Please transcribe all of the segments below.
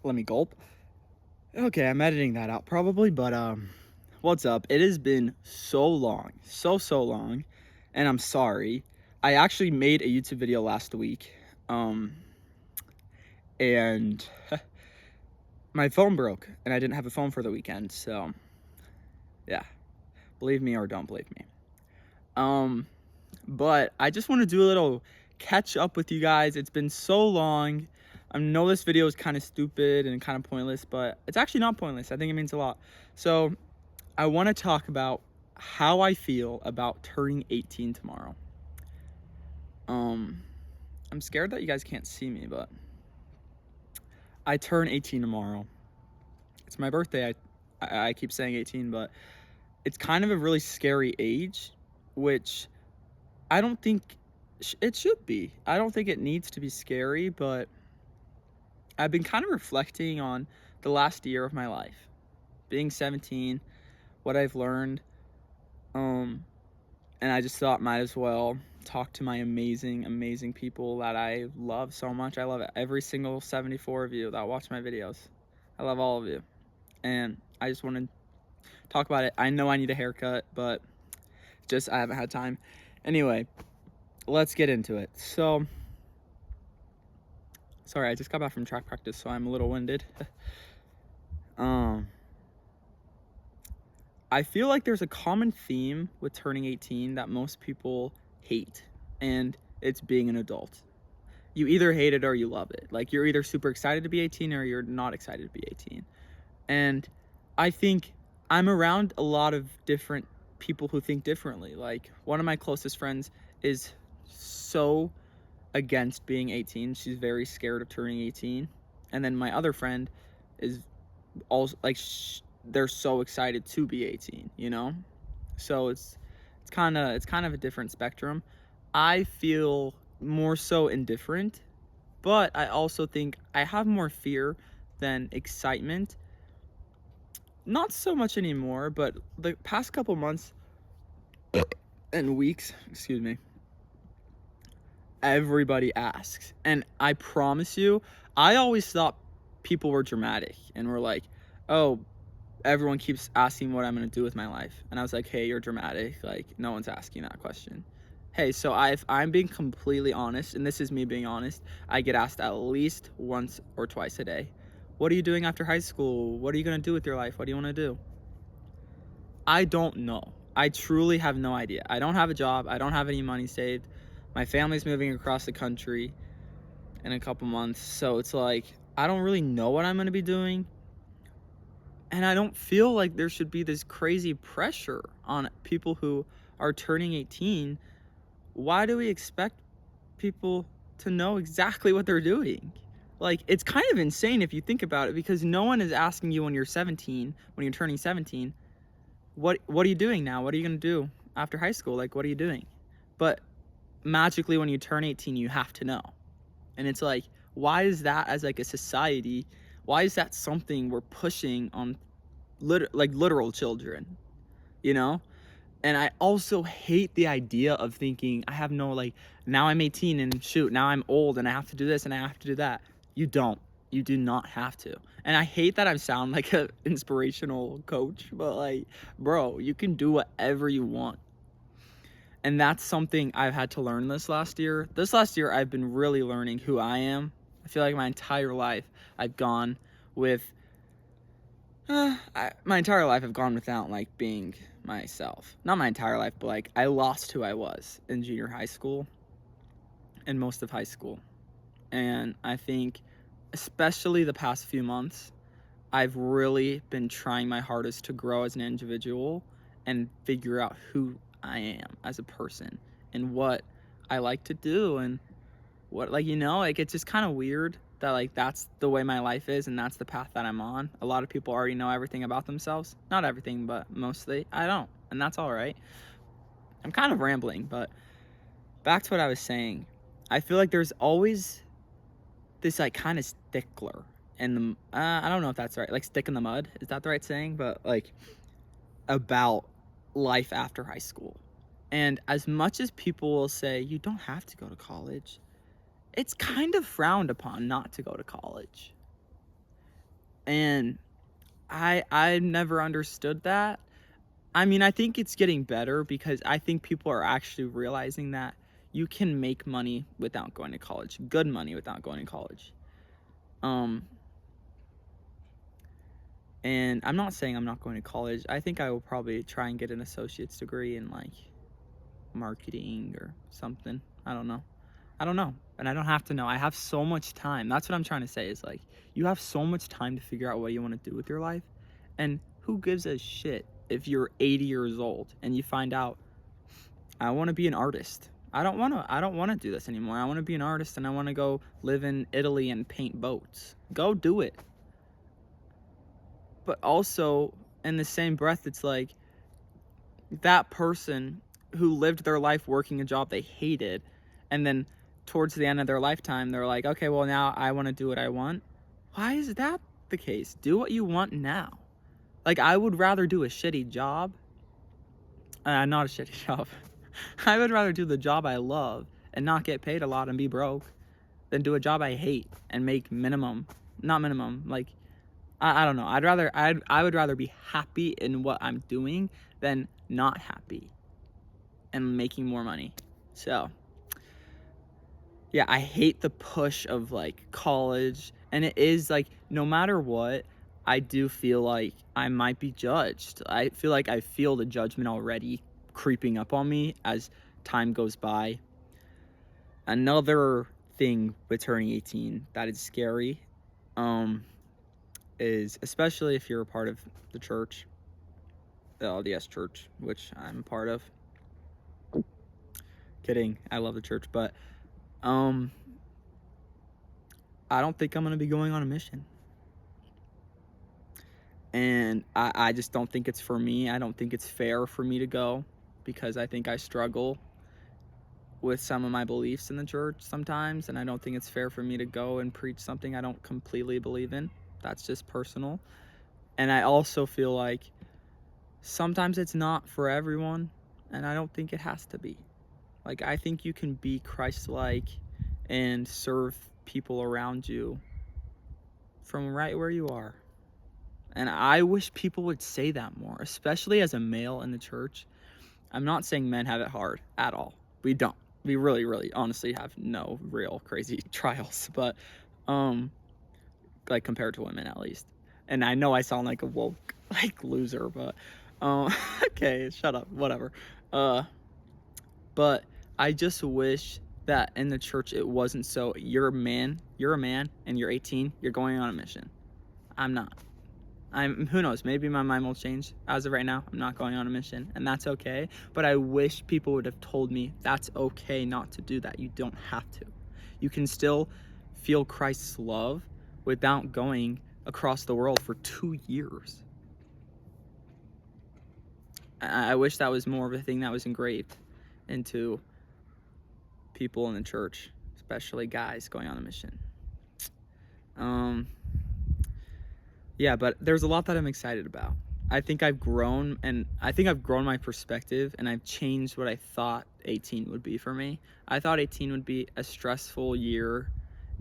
Let me gulp. Okay, I'm editing that out probably, but what's up? It has been so long, so long, and I'm sorry. I actually made a YouTube video last week, and my phone broke, and I didn't have a phone for the weekend, so yeah, believe me or don't believe me. But I just want to do a little catch up with you guys. It's been so long. I know this video is kind of stupid and kind of pointless, but it's actually not pointless. I think it means a lot. So I want to talk about how I feel about turning 18 tomorrow. I'm scared that you guys can't see me, but I turn 18 tomorrow. It's my birthday. I keep saying 18, but it's kind of a really scary age, which I don't think it should be. I don't think it needs to be scary, but I've been kind of reflecting on the last year of my life, being 17, what I've learned, and I just thought might as well talk to my amazing people that I love so much. I love every single 74 of you that watch my videos. I love all of you, and I just want to talk about it. I know I need a haircut, but just I haven't had time. Anyway, let's get into it. So, sorry, I just got back from track practice, so I'm a little winded. I feel like there's a common theme with turning 18 that most people hate, and it's being an adult. You either hate it or you love it. Like, you're either super excited to be 18 or you're not excited to be 18. And I think I'm around a lot of different people who think differently. Like, one of my closest friends is so against being 18. She's very scared of turning 18. And then my other friend is also like they're so excited to be 18, you know? So it's kind of a different spectrum. I feel more so indifferent, but I also think I have more fear than excitement. Not so much anymore, but the past couple months and weeks, excuse me, everybody asks. And I promise you, I always thought people were dramatic and were like, oh, everyone keeps asking what I'm going to do with my life. And I was like, hey, you're dramatic. Like, no one's asking that question. Hey, so I'm being completely honest, and this is me being honest, I get asked at least once or twice a day, what are you doing after high school? What are you going to do with your life? What do you want to do? I don't know. I truly have no idea. I don't have a job. I don't have any money saved. My family's moving across the country in a couple months. So it's like, I don't really know what I'm going to be doing. And I don't feel like there should be this crazy pressure on people who are turning 18. Why do we expect people to know exactly what they're doing? Like, it's kind of insane if you think about it, because no one is asking you when you're 17, when you're turning 17, what are you doing now? What are you going to do after high school? Like, what are you doing? But magically when you turn 18, you have to know. And it's like, why is that, as like a society, why is that something we're pushing on literal children, you know? And I also hate the idea of thinking I have no, like, now I'm 18 and shoot, now I'm old and I have to do this and I have to do that. You don't. You do not have to. And I hate that I sound like an inspirational coach, but like, bro, you can do whatever you want. And that's something I've had to learn this last year. This last year, I've been really learning who I am. I feel like my entire life I've gone with, my entire life I've gone without like being myself. Not my entire life, but like I lost who I was in junior high school and most of high school. And I think especially the past few months, I've really been trying my hardest to grow as an individual and figure out who I am as a person and what I like to do and what, like, you know, like, it's just kind of weird that like that's the way my life is and that's the path that I'm on. A lot of people already know everything about themselves. Not everything, but mostly. I don't, and that's all right. I'm kind of rambling, but back to what I was saying. I feel like there's always this like kind of stickler in the I don't know if that's right, like stick in the mud, is that the right saying? But like about life after high school. And as much as people will say you don't have to go to college, it's kind of frowned upon not to go to college. And I never understood that. I mean, I think it's getting better because I think people are actually realizing that you can make money without going to college, good money without going to college. Um, and I'm not saying I'm not going to college. I think I will probably try and get an associate's degree in like marketing or something. I don't know. I don't know. And I don't have to know. I have so much time. That's what I'm trying to say is like, you have so much time to figure out what you want to do with your life. And who gives a shit if you're 80 years old and you find out, I want to be an artist. I don't want to do this anymore. I want to be an artist and I want to go live in Italy and paint boats. Go do it. But also in the same breath, it's like that person who lived their life working a job they hated, and then towards the end of their lifetime they're like, okay, well now I want to do what I want. Why is that the case? Do what you want now. Like, I would rather do a shitty job, not a shitty job. I would rather do the job I love and not get paid a lot and be broke than do a job I hate and make minimum, not minimum, like I don't know. I would rather be happy in what I'm doing than not happy and making more money. So, yeah, I hate the push of like college, and it is like no matter what, I do feel like I might be judged. I feel like I feel the judgment already creeping up on me as time goes by. Another thing with turning 18 that is scary, is especially if you're a part of the church, the LDS church, which I'm a part of. Kidding, I love the church, but I don't think I'm gonna be going on a mission. And I just don't think it's for me. I don't think it's fair for me to go because I think I struggle with some of my beliefs in the church sometimes, and I don't think it's fair for me to go and preach something I don't completely believe in. That's just personal. And I also feel like sometimes it's not for everyone, and I don't think it has to be. Like, I think you can be Christ-like and serve people around you from right where you are. And I wish people would say that more, especially as a male in the church. I'm not saying men have it hard at all. We don't. We really, really, honestly have no real crazy trials, but like compared to women at least. And I know I sound like a woke like loser, but okay, shut up, whatever. But I just wish that in the church it wasn't so you're a man, and you're 18, you're going on a mission. I'm not. Who knows, maybe my mind will change. As of right now, I'm not going on a mission, and that's okay. But I wish people would have told me that's okay not to do that. You don't have to. You can still feel Christ's love without going across the world for 2 years. I wish that was more of a thing that was engraved into people in the church, especially guys going on a mission. Yeah, but there's a lot that I'm excited about. I think I've grown, and I think I've grown my perspective, and I've changed what I thought 18 would be for me. I thought 18 would be a stressful year,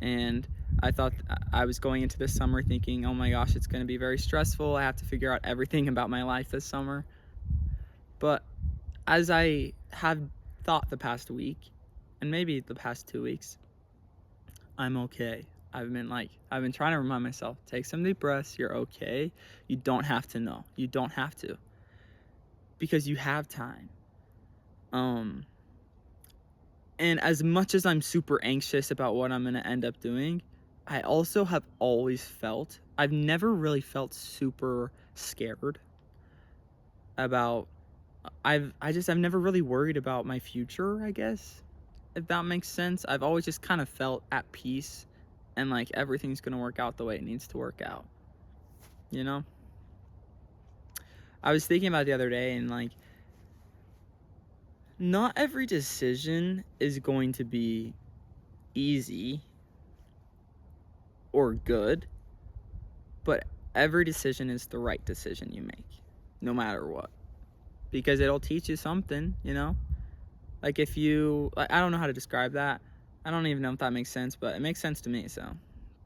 and I thought I was going into this summer thinking, oh my gosh, it's going to be very stressful. I have to figure out everything about my life this summer. But as I have thought the past week, and maybe the past 2 weeks, I'm okay. I've been trying to remind myself, take some deep breaths, you're okay. You don't have to know. You don't have to. Because you have time. And as much as I'm super anxious about what I'm going to end up doing, I also have always felt, I've never really felt super scared about, I've never really worried about my future, I guess, if that makes sense. I've always just kind of felt at peace and like everything's gonna work out the way it needs to work out, you know? I was thinking about it the other day, and like, not every decision is going to be easy or good, but every decision is the right decision you make, no matter what, because it'll teach you something, you know? Like, if you, I don't know how to describe that, I don't even know if that makes sense, but it makes sense to me, so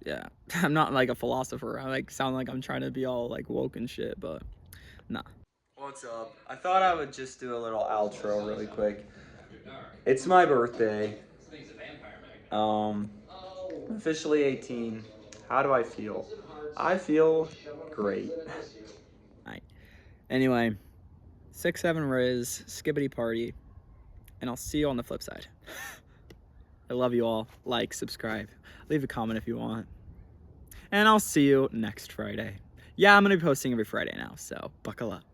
yeah. I'm not like a philosopher. I like sound like I'm trying to be all like woke and shit, but nah. What's up? I thought I would just do a little outro really quick. It's my birthday. Um, I'm officially 18. How do I feel? I feel great. Alright. Anyway, 6'7" Riz, skibbity party, and I'll see you on the flip side. I love you all. Like, subscribe, leave a comment if you want. And I'll see you next Friday. Yeah, I'm gonna be posting every Friday now, so buckle up.